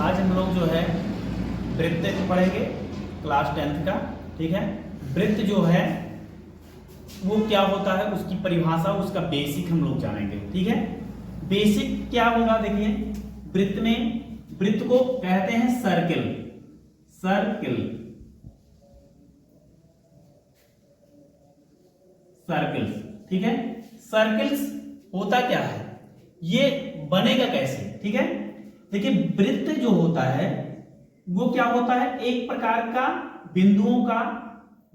आज हम लोग जो है वृत्त पढ़ेंगे क्लास 10th का। ठीक है, वृत्त जो है वो क्या होता है, उसकी परिभाषा, उसका बेसिक हम लोग जानेंगे। ठीक है, बेसिक क्या होगा, देखिए वृत्त में, वृत्त को कहते हैं सर्किल। Circle, circles. ठीक है, सर्किल्स होता क्या है, ये बनेगा कैसे। ठीक है, देखिए वृत्त जो होता है वो क्या होता है, एक प्रकार का बिंदुओं का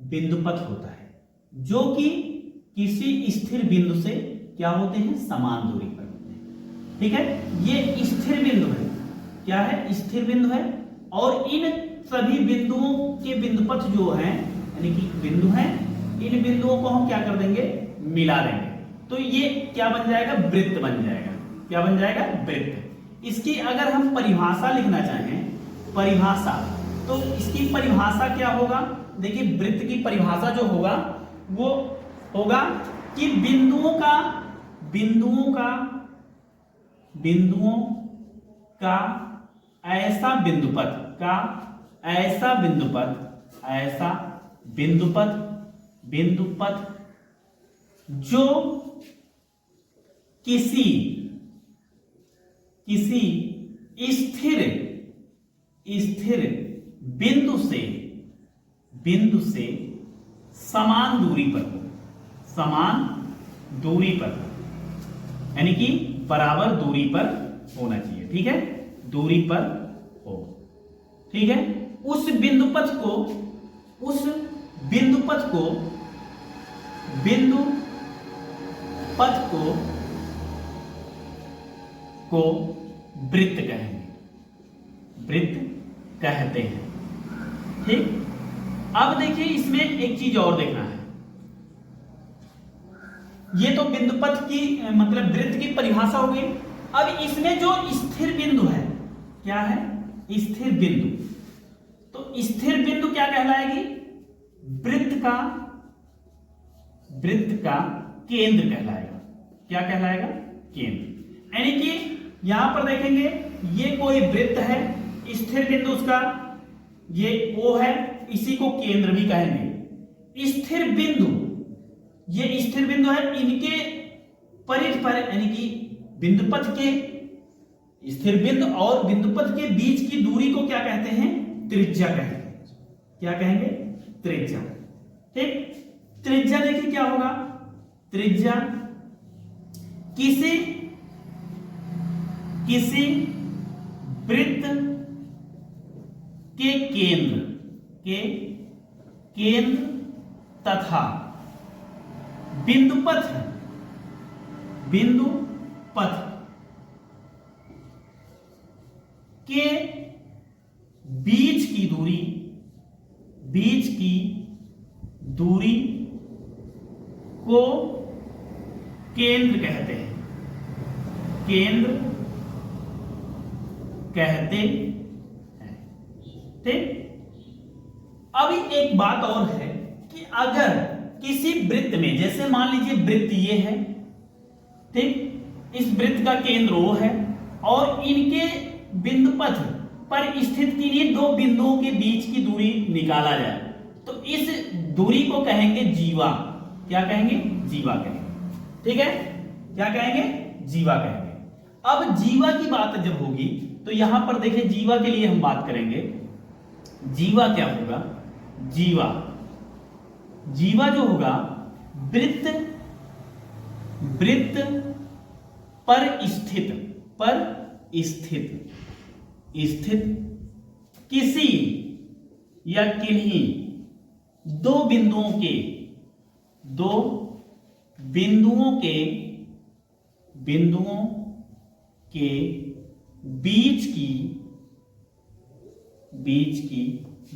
बिंदुपथ होता है जो कि किसी स्थिर बिंदु से क्या होते हैं, समान दूरी पर होते हैं। ठीक है, ये स्थिर बिंदु है, क्या है, स्थिर बिंदु है। और इन सभी बिंदुओं के बिंदुपथ जो हैं, यानी कि बिंदु हैं, इन बिंदुओं को हम क्या कर देंगे, मिला देंगे, तो ये क्या बन जाएगा, वृत्त बन जाएगा। क्या बन जाएगा, वृत्त। इसकी अगर हम परिभाषा लिखना चाहें, परिभाषा, तो इसकी परिभाषा क्या होगा, देखिए वृत्त की परिभाषा जो होगा वो होगा कि बिंदुओं का ऐसा बिंदुपथ जो किसी स्थिर बिंदु से समान दूरी पर, यानी कि बराबर दूरी पर होना चाहिए। ठीक है, दूरी पर हो। ठीक है, उस बिंदुपथ को वृत्त कहते हैं। ठीक, अब देखिए इसमें एक चीज और देखना है, ये तो बिंदुपथ की मतलब वृत्त की परिभाषा हो गई। अब इसमें जो स्थिर बिंदु है, क्या है, स्थिर बिंदु, तो स्थिर बिंदु क्या कहलाएगी, वृत्त का केंद्र कहलाएगा। क्या कहलाएगा, केंद्र। यानी कि यहां पर देखेंगे ये कोई वृत्त है, स्थिर बिंदु उसका ये O है, इसी को केंद्र भी कहेंगे। स्थिर बिंदु, ये स्थिर बिंदु है, इनके परिध पर, यानी कि बिंदुपथ के, स्थिर बिंदु और बिंदुपथ के बीच की दूरी को क्या कहते हैं, त्रिज्या कहते हैं। क्या कहेंगे, त्रिज्या। ठीक, त्रिज्या देखिए क्या होगा, त्रिज्या किसी वृत्त के केंद्र तथा बिंदुपथ के बीच की दूरी को केंद्र कहते हैं। ठीक, अभी एक बात और है कि अगर किसी वृत्त में, जैसे मान लीजिए वृत्त ये है, ठीक, इस वृत्त का केंद्र O है और इनके बिंदुपथ पर स्थित किन्हीं दो बिंदुओं के बीच की दूरी निकाला जाए, तो इस दूरी को कहेंगे जीवा। क्या कहेंगे, जीवा कहेंगे। ठीक है, क्या कहेंगे, जीवा कहेंगे। अब जीवा की बात जब होगी तो यहां पर देखिए जीवा के लिए हम बात करेंगे। जीवा क्या होगा, जीवा जो होगा, वृत्त पर स्थित किसी या किन्हीं दो बिंदुओं के बीच की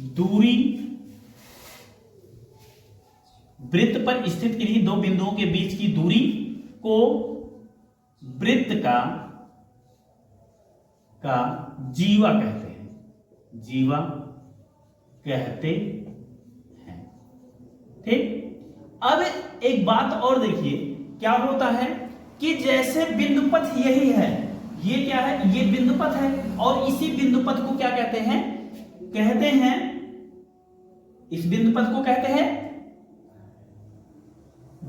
दूरी, वृत्त पर स्थित किन्हीं दो बिंदुओं के बीच की दूरी को वृत्त का जीवा कहते हैं। जीवा कहते हैं। ठीक, अब एक बात और देखिए क्या होता है कि जैसे बिंदुपथ यही है, ये क्या है, ये बिंदुपथ है, और इसी बिंदुपथ को क्या कहते हैं, कहते हैं, इस बिंदुपथ को कहते हैं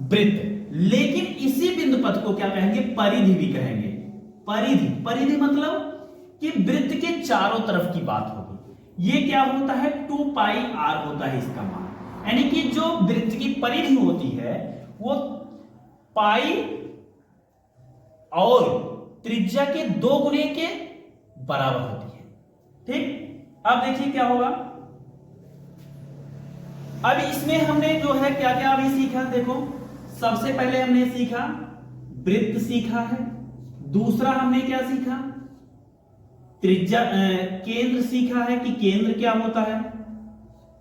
वृत्त। लेकिन इसी बिंदुपथ को क्या कहेंगे, परिधि भी कहेंगे। परिधि, परिधि मतलब कि वृत्त के चारों तरफ की बात होगी। ये क्या होता है, 2 पाई r होता है इसका मान, यानी कि जो वृत्त की परिधि होती है वो पाई और त्रिज्या के 2 गुने के बराबर होती है। ठीक, अब देखिए क्या होगा। अब इसमें हमने जो है क्या क्या अभी सीखा, देखो सबसे पहले हमने सीखा वृत्त सीखा है, दूसरा हमने क्या सीखा, त्रिज्या केंद्र सीखा है कि केंद्र क्या होता है,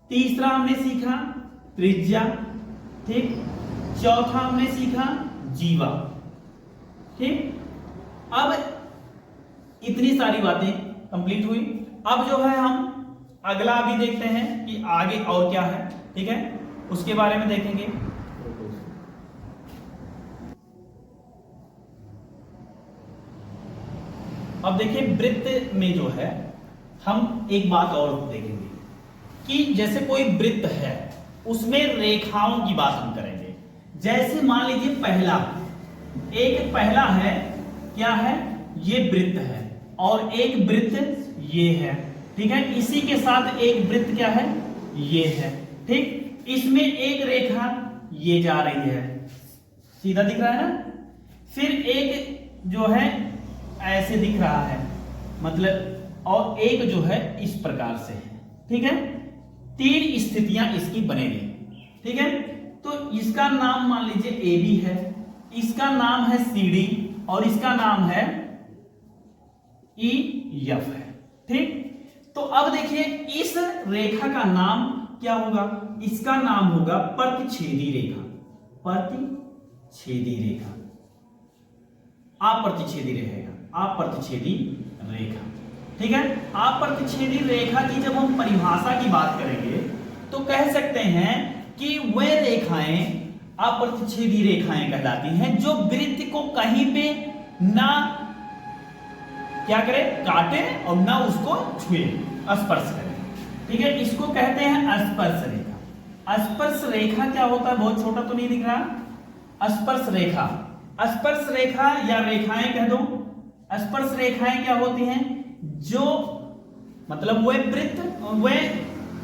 तीसरा हमने सीखा त्रिज्या, ठीक, चौथा हमने सीखा जीवा। ठीक, अब इतनी सारी बातें कंप्लीट हुई। अब जो है हम अगला अभी देखते हैं कि आगे और क्या है, ठीक है, उसके बारे में देखेंगे। अब देखिए वृत्त में जो है हम एक बात और देखेंगे कि जैसे कोई वृत्त है उसमें रेखाओं की बात हम करेंगे। जैसे मान लीजिए पहला है, क्या है, ये वृत्त है और एक वृत्त ये है, ठीक है, इसी के साथ एक वृत्त क्या है, ये है। ठीक, इसमें एक रेखा ये जा रही है, सीधा दिख रहा है ना, फिर एक जो है ऐसे दिख रहा है, मतलब, और एक जो है इस प्रकार से है। ठीक है, 3 स्थितियां इसकी बनेगी। ठीक है, तो इसका नाम मान लीजिए AB है, इसका नाम है CD और इसका नाम है EF है। ठीक, तो अब देखिए इस रेखा का नाम क्या होगा, इसका नाम होगा प्रतिच्छेदी रेखा। प्रतिच्छेदी रेखा, अप्रतिच्छेदी रहेगा, अप्रतिच्छेदी रेखा। ठीक है, अप्रतिच्छेदी रेखा की जब हम परिभाषा की बात करेंगे तो कह सकते हैं कि वे रेखाएं अप्रतिच्छेदी रेखाएं कहलाती हैं जो वृत्त को कहीं पे ना क्या करे, काटे और ना उसको छुए, स्पर्श करे। ठीक है, इसको कहते हैं स्पर्श रेखा। स्पर्श रेखा क्या होता है, बहुत छोटा तो नहीं दिख रहा, स्पर्श रेखा, स्पर्श रेखा या रेखाएं कह दो। स्पर्श रेखाएं क्या होती हैं, जो मतलब वह वृत्त, वह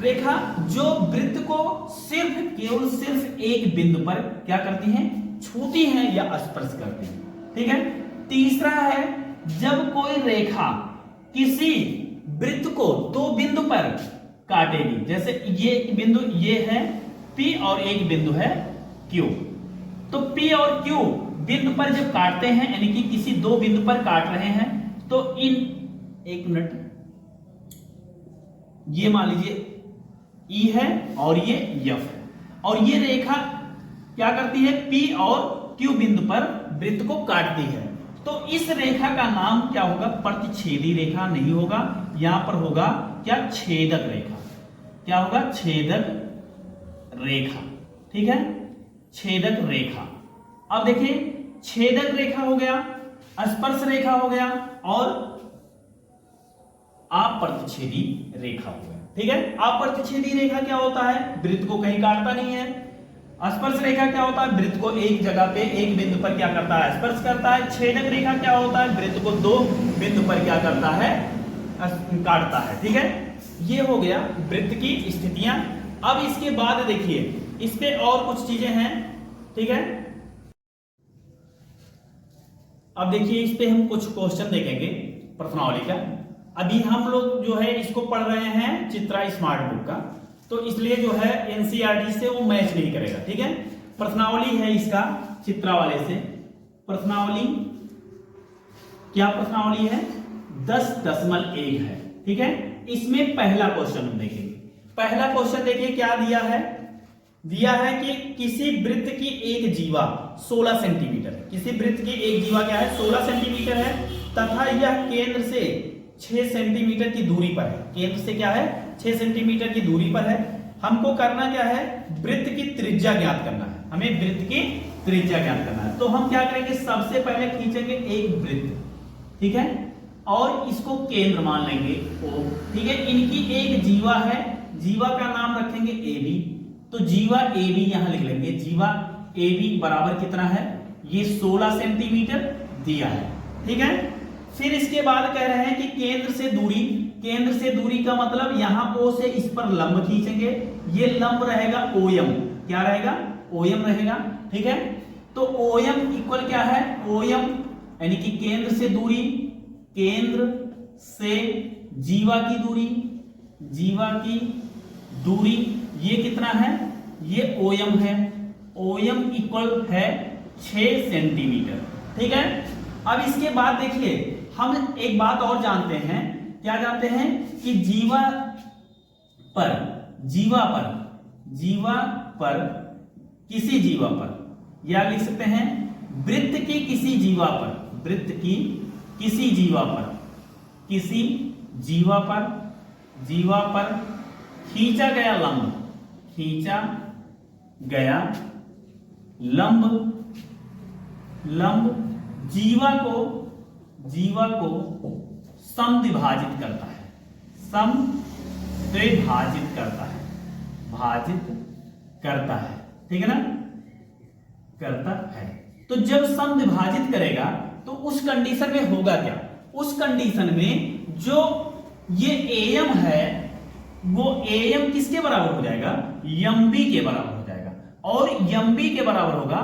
रेखा जो वृत्त को केवल सिर्फ एक बिंदु पर क्या करती हैं, छूती हैं या स्पर्श करती हैं। ठीक है, तीसरा है जब कोई रेखा किसी वृत्त को 2 बिंदु पर काटेगी, जैसे ये बिंदु ये है P और एक बिंदु है Q, तो P और Q बिंदु पर जब काटते हैं, यानी कि किसी 2 बिंदु पर काट रहे हैं, तो इन, एक मिनट, ये मान लीजिए E है और ये F है, और ये रेखा क्या करती है, P और Q बिंदु पर वृत्त को काटती है, तो इस रेखा का नाम क्या होगा, प्रतिच्छेदी रेखा नहीं होगा, यहां पर होगा क्या, छेदक रेखा। क्या होगा, छेदक रेखा। ठीक है, छेदक रेखा। अब देखिए छेदक रेखा हो गया, स्पर्श रेखा हो गया और अप्रतिच्छेदी रेखा हो गया। ठीक है, अप्रतिच्छेदी रेखा क्या होता है, वृत्त को कहीं काटता नहीं है। स्पर्श रेखा क्या होता है, वृत्त को एक जगह पे एक बिंदु पर क्या करता है, स्पर्श करता है। छेदक रेखा क्या होता है, वृत्त को 2 बिंदु पर क्या करता है, काटता है। ठीक है, ये हो गया वृत्त की स्थितियां। अब इसके बाद देखिए इस पे और कुछ चीजें हैं। ठीक है, अब देखिए इस पे हम कुछ क्वेश्चन देखेंगे प्रश्नावली का। अभी हम लोग जो है इसको पढ़ रहे हैं चित्रा स्मार्ट बुक का, तो इसलिए जो है एनसीईआरटी से वो मैच नहीं करेगा। ठीक है, प्रश्नावली है इसका चित्रा वाले से। प्रश्नावली क्या, प्रश्नावली है 10.1 है। ठीक है, इसमें पहला क्वेश्चन हम देखेंगे। पहला क्वेश्चन देखिए क्या दिया है, दिया है कि किसी वृत्त की एक जीवा 16 सेंटीमीटर है। किसी वृत्त की एक जीवा क्या है, 16 सेंटीमीटर है, तथा यह केंद्र से 6 सेंटीमीटर की दूरी पर है। केंद्र से क्या है, 6 सेंटीमीटर की दूरी पर है। हमको करना क्या है, वृत्त की त्रिज्या ज्ञात करना है। हमें वृत्त की त्रिज्या ज्ञात करना है, तो हम क्या करेंगे, सबसे पहले खींचेंगे एक वृत्त। ठीक है, और इसको केंद्र मान लेंगे O, ठीक है। इनकी एक जीवा है, जीवा का नाम रखेंगे AB, तो जीवा AB यहां लिख लेंगे। जीवा AB बराबर कितना है, ये 16 सेंटीमीटर दिया है, ठीक है। फिर इसके बाद कह रहे हैं कि केंद्र से दूरी, केंद्र से दूरी का मतलब यहां O से इस पर लंब खींचेंगे, ये लंब रहेगा OM, क्या रहेगा, OM रहेगा, ठीक है। तो OM इक्वल क्या है, OM यानी कि केंद्र से दूरी, केंद्र से जीवा की दूरी, जीवा की दूरी ये कितना है, ये OM है, OM इक्वल है 6 सेंटीमीटर, ठीक है। अब इसके बाद देखिए हम एक बात और जानते हैं, क्या जानते हैं कि जीवा पर, जीवा पर, जीवा पर, किसी जीवा पर, या लिख सकते हैं वृत्त की किसी जीवा पर, वृत्त की किसी जीवा पर, किसी जीवा पर, जीवा पर खींचा गया लंब, खींचा गया लंब, लंब जीवा को, जीवा को समद्विभाजित करता है, समद्विभाजित करता है, भाजित करता है, ठीक है ना, करता है। तो जब समद्विभाजित करेगा तो उस कंडीशन में होगा क्या, उस कंडीशन में जो ये AM है वो AM किसके बराबर हो जाएगा, MB के बराबर हो जाएगा, और MB के बराबर होगा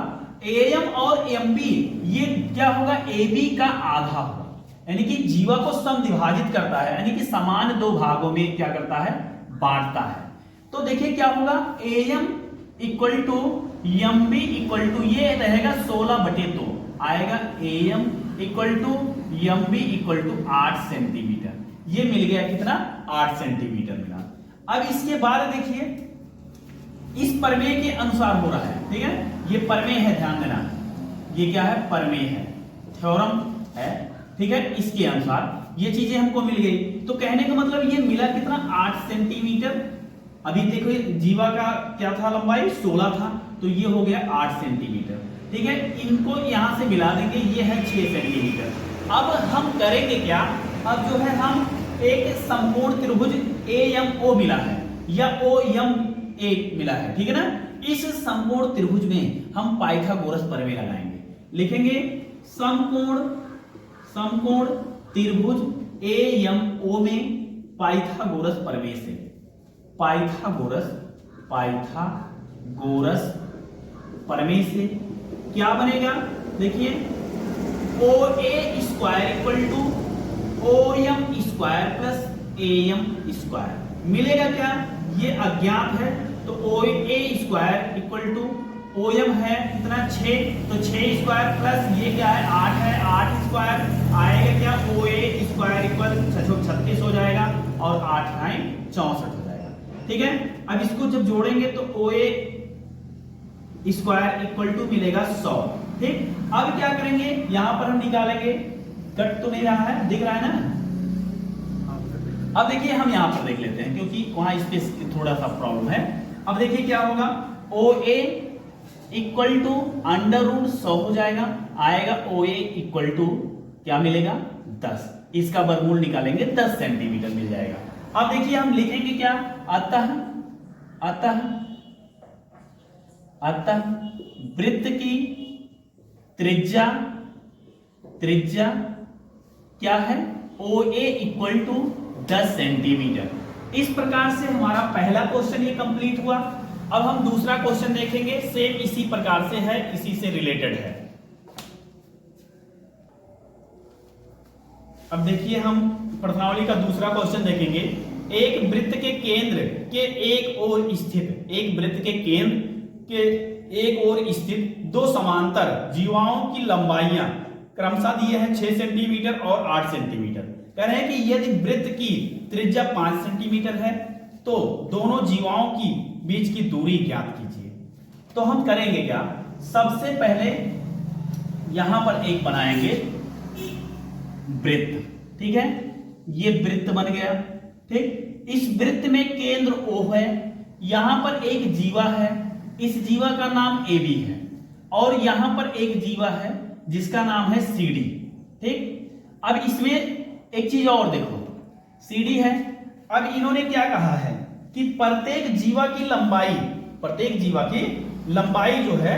AM और MB, ये क्या होगा, AB का आधा होगा, यानी कि जीवा को समद्विभाजित करता है, यानी कि समान दो भागों में क्या करता है, बांटता है। तो देखिए क्या होगा, AM equal to MB equal to, ये रहेगा 16/2 आएगा, AM equal to MB equal to 8 centimetre, ये मिल गया कितना, 8 सेंटीमीटर मिला। अब इसके बाद देखिए इस प्रमेय के अनुसार हो रहा है, ठीक है, ये प्रमेय है, ध्यान देना, ये क्या है, प्रमेय है, थ्योरम है, ठीक है। इसके अनुसार ये चीजें हमको मिल गई, तो कहने का मतलब ये मिला कितना, 8 सेंटीमीटर। अभी देखो जीवा का क्या था, लंबाई 16 था, तो ये हो गया 8 सेंटीमीटर, ठीक है। इनको यहां से मिला देंगे, ये है 6 सेंटीमीटर। अब हम करेंगे क्या, अब जो है हम एक समकोण त्रिभुज AMO मिला है या OMA मिला है, ठीक है ना, इस समकोण त्रिभुज में हम पाइथागोरस प्रमेय लगाएंगे, लिखेंगे समकोण, समकोण त्रिभुज AMO में पाइथागोरस प्रमेय से, पाइथागोरस, पाइथागोरस प्रमेय से क्या बनेगा, देखिए OA square equal to OM square plus AM square मिलेगा क्या, ये अज्ञात है, तो OA square equal to OM है कितना 6, तो 6 स्क्वायर प्लस ये क्या है 8 है, 8 स्क्वायर आएगा क्या, OA स्क्वायर इक्वल 36 हो जाएगा, और 8 9 64 हो जाएगा, ठीक है। अब इसको जब जोड़ेंगे तो OA स्क्वायर इक्वल टू मिलेगा 100, ठीक। अब क्या करेंगे, यहां पर हम निकालेंगे, कट तो नहीं रहा है, दिख रहा है ना। अब देखिए हम यहां पर देख लेते हैं, क्योंकि वहां स्पेस की थोड़ा सा प्रॉब्लम है। अब देखिए क्या होगा, OA इक्वल टू √100 हो जाएगा, आएगा OA इक्वल टू क्या मिलेगा, 10, इसका वर्गमूल निकालेंगे 10 सेंटीमीटर मिल जाएगा। अब देखिए हम लिखेंगे क्या, अतः, अतः, अतः वृत्त की त्रिज्या, त्रिज्या क्या है, OA इक्वल टू 10 सेंटीमीटर। इस प्रकार से हमारा पहला क्वेश्चन ये कंप्लीट हुआ। अब हम दूसरा क्वेश्चन देखेंगे, सेम इसी प्रकार से है, इसी से रिलेटेड है। अब देखिए हम प्रश्नावली का दूसरा क्वेश्चन देखेंगे। एक वृत्त के केंद्र के एक ओर स्थित, एक वृत्त के केंद्र के एक ओर स्थित दो समांतर जीवाओं की लंबाइयां क्रमशः दिए हैं 6 सेंटीमीटर और 8 सेंटीमीटर। कह रहे हैं कि यदि वृत्त की त्रिज्या 5 सेंटीमीटर है तो दोनों जीवाओं की बीच की दूरी ज्ञात कीजिए। तो हम करेंगे क्या, सबसे पहले यहां पर एक बनाएंगे वृत्त, ठीक है, ये वृत्त बन गया, ठीक। इस वृत्त में केंद्र O है, यहां पर एक जीवा है, इस जीवा का नाम AB है, और यहां पर एक जीवा है जिसका नाम है CD, ठीक। अब इसमें एक चीज और देखो, CD है। अब इन्होंने क्या कहा है कि प्रत्येक जीवा की लंबाई जो है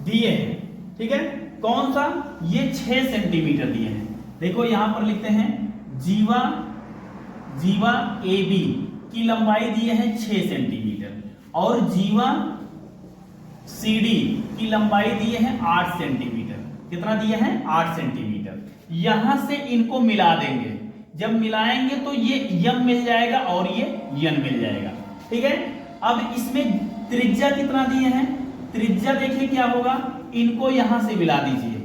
दिए हैं, ठीक है। कौन सा? ये 6 सेंटीमीटर दिए हैं। देखो यहां पर लिखते हैं जीवा AB की लंबाई दिए हैं 6 सेंटीमीटर और जीवा CD की लंबाई दिए हैं 8 सेंटीमीटर। कितना दिए हैं? 8 सेंटीमीटर। यहां से इनको मिला देंगे, जब मिलाएंगे तो ये यम मिल जाएगा और ये यन मिल जाएगा, ठीक है। अब इसमें त्रिज्या कितना दिए हैं? त्रिज्या देखिए क्या होगा, इनको यहां से मिला दीजिए,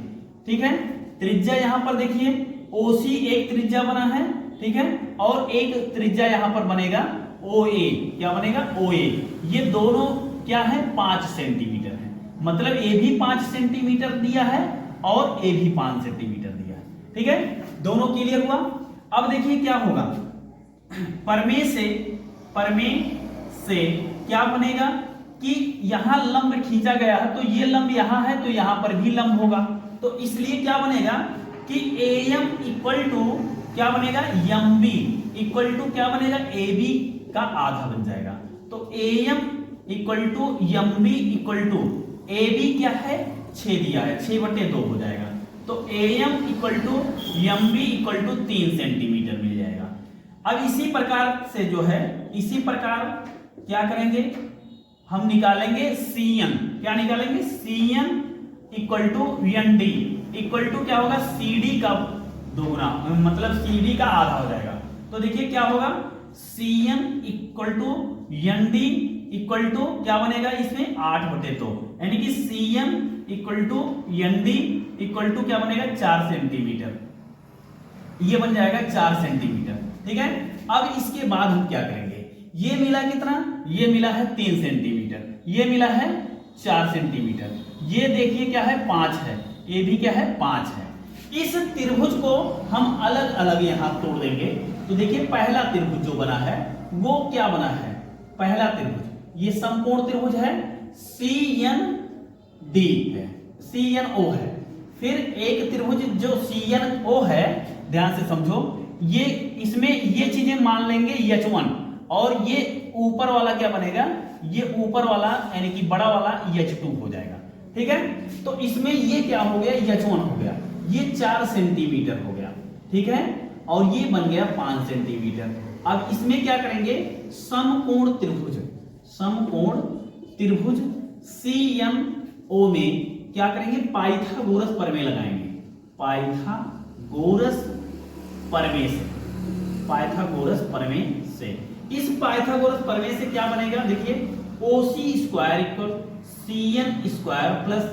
ठीक है। त्रिज्या यहां पर देखिए OC एक त्रिज्या बना है, ठीक है, और एक त्रिज्या यहां पर बनेगा OA। क्या बनेगा? OA। ये दोनों क्या है? 5 सेंटीमीटर है। मतलब ए भी 5 सेंटीमीटर दिया है और ए भी 5 सेंटीमीटर दिया है, ठीक है। दोनों क्लियर हुआ। अब देखिए क्या होगा, परमेय से क्या बनेगा कि यहां लंब खींचा गया है तो ये लंब यहां है तो यहां पर भी लंब होगा, तो इसलिए क्या बनेगा कि AM इक्वल टू क्या बनेगा? MB इक्वल टू क्या बनेगा? AB का आधा बन जाएगा। तो AM equal to MB equal to AB क्या है? 6 दिया है, 6/2 हो जाएगा। तो AM equal to MB equal to 3 centimetre मिल जाएगा। अब इसी प्रकार से जो है, इसी प्रकार क्या करेंगे, हम निकालेंगे CN। क्या निकालेंगे? CN equal to ND equal to क्या होगा? CD का दोगुना, मतलब CD का आधा हो जाएगा। तो देखिए क्या होगा, CN equal to ND equal to क्या बनेगा इसमें? 8/2, यानी कि CN equal to ND equal to क्या बनेगा? 4 सेंटीमीटर। ये बन जाएगा 4 सेंटीमीटर, ठीक है। अब इसके बाद हम क्या करेंगे, ये मिला कितना? ये मिला है 3 सेंटीमीटर, ये मिला है 4 सेंटीमीटर, ये देखिए क्या है? 5 है, ये भी क्या है? 5 है। इस त्रिभुज को हम अलग अलग यहां तोड़ देंगे। तो देखिए पहला त्रिभुज जो बना है वो क्या बना है? पहला त्रिभुज ये समकोण त्रिभुज है, CND है, CNO है। फिर एक त्रिभुज जो CNO है, ध्यान से समझो, ये इसमें ये चीजें मान लेंगे H1 और ये ऊपर वाला क्या बनेगा? ये ऊपर वाला यानी कि बड़ा वाला H2 हो जाएगा, ठीक है। तो इसमें ये क्या हो गया? H1 हो गया, ये 4 सेंटीमीटर हो गया, ठीक है, और ये बन गया 5 सेंटीमीटर। अब इसमें क्या करेंगे? समकोण त्रिभुज CMO में क्या करेंगे? पाइथागोरस प्रमेय लगाएंगे। पाइथागोरस प्रमेय से इस पाइथागोरस प्रमेय से क्या बनेगा? देखिए OC square equal CN square plus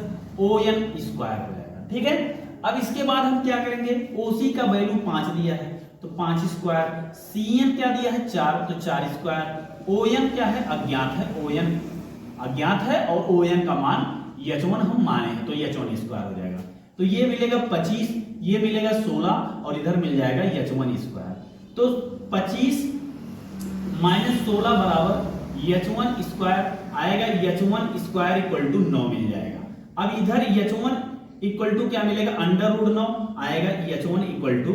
ON square हो जाएगा, ठीक है। अब इसके बाद हम क्या करेंगे? OC का वैल्यू 5 दिया है तो 5 स्क्वायर, CN क्या दिया है? 4, तो 4 स्क्वायर, ON क्या है? अज्ञात है, ON अज्ञात है और ON का मान H1 हम माने हैं तो H1 स्क्वायर हो जाएगा। तो ये मिलेगा 25, ये मिलेगा 16 और इधर मिल जाएगा H1 स्क्वायर। तो 25 माइनस 16 बराबर H1 स्क्वायर आएगा, H1 स्क्वायर इक्वल टू 9 मिल जाएगा। अब इधर H1 इक्वल टू क्या मिलेगा? √9 आएगा, H1 इक्वल टू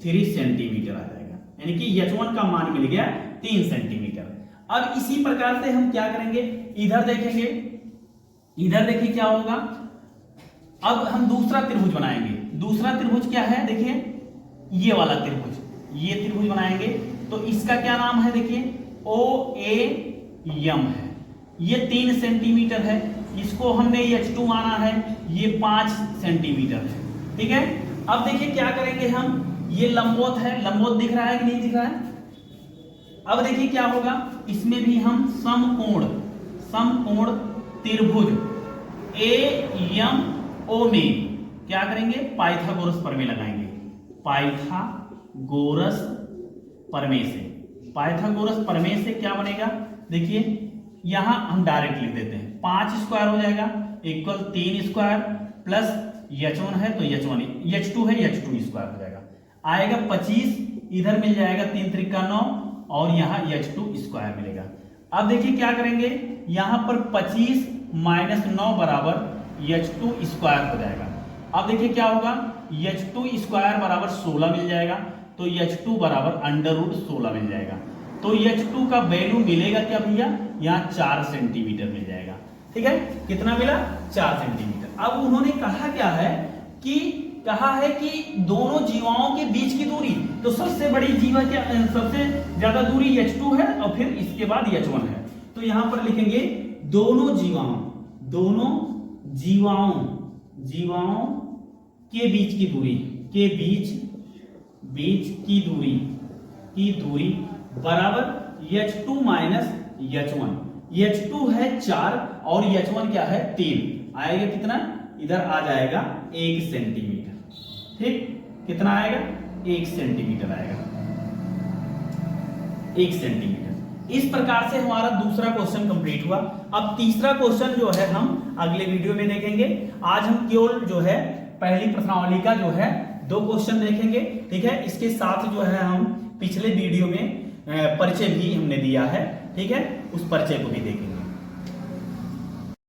3 सेंटीमीटर आ जाएगा, यानी कि H1 का मान मिल गया 3 सेंटीमीटर। अब इसी प्रकार से हम क्या करेंगे? इधर देखेंगे, इधर देखिए क्या होगा। अब हम दूसरा त्रिभुज बनाएंगे। दूसरा त्रिभुज क्या है? देखिए ये वाला त्रिभुज, ये त्रिभुज बनाएंगे तो इसका क्या नाम है? देखिए OAM है, ये 3 सेंटीमीटर है, इसको हमने H2 माना है, ये 5 सेंटीमीटर है, ठीक है। अब देखिए क्या करेंगे हम, ये लंबवत है, लंबवत दिख रहा है कि नहीं दिख रहा है? अब देखिए क्या होगा, इसमें भी हम समकोण त्रिभुज AMO में क्या करेंगे? पाइथागोरस प्रमेय लगाएंगे। पाइथागोरस प्रमेय से क्या बनेगा? देखिए यहां हम डायरेक्ट लिख देते हैं, 5 स्क्वायर हो जाएगा इक्वल 3 स्क्वायर प्लस H1 है तो H2 है, H2 स्क्वायर हो जाएगा, आएगा 25, इधर मिल जाएगा 3 त्रिका 9 और यहाँ H2 स्क्वायर मिलेगा। अब देखिए क्या करेंगे, यहां पर 25 माइनस 9 बराबर H2 स्क्वायर हो जाएगा। अब देखिए क्या होगा, H2 स्क्वायर बराबर 16 मिल जाएगा, तो H2 बराबर √16 मिल जाएगा। तो H2 का वैल्यू मिलेगा क्या भैया, यहाँ 4 सेंटीमीटर मिल जाएगा। ठीक है, कितना मिला, 4 सेंटीमीटर। अब उन्होंने कहा क्या है कि दोनों जीवाओं के बीच की दूरी, तो सबसे बड़ी जीवा क्या, सबसे ज्यादा दूरी H2 है और फिर इसके बाद H1 है। तो यहां पर लिखेंगे दोनों जीवाओं के बीच की दूरी, की दूरी बराबर H2 माइनस H1। H2 है 4 और H1 क्या है 3, आएगा कितना, इधर आ जाएगा 1 सेंटीमीटर। ठीक, कितना आएगा, 1 सेंटीमीटर आएगा, 1 सेंटीमीटर। इस प्रकार से हमारा दूसरा क्वेश्चन कंप्लीट हुआ। अब तीसरा क्वेश्चन जो है हम अगले वीडियो में देखेंगे। आज हम केवल जो है पहली प्रश्नावली का जो है 2 क्वेश्चन देखेंगे। ठीक है, इसके साथ जो है हम पिछले वीडियो में परिचय भी हमने दिया है। ठीक है, उस परिचय को भी देखेंगे।